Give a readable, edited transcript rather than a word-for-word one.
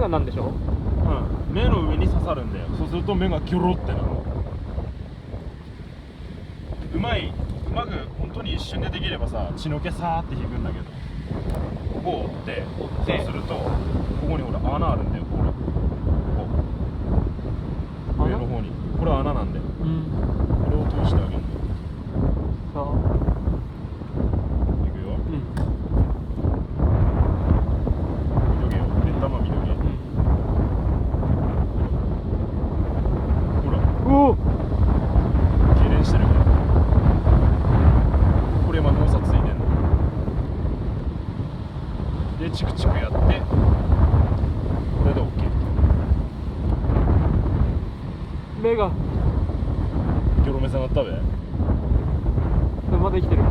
がなんでしょ。うん、目の上に刺さるんだよ。そうすると目がギョロってなるの。うまく本当に一瞬でできればさ、血の気さーって引くんだけど、ここを折って、そうするとここにほら穴あるんだよ。ほらこう上の方にこれ穴なんだよ。うん。これを通してあげるんだよ。さあ。いくよ。うん。見とけよ。目ん玉見とけ。ほら。おお。痙攣してるから。これ今脳さついてんの。でチクチクやって、これで OK。目がギョロ目線あったべ。まだ生きてる。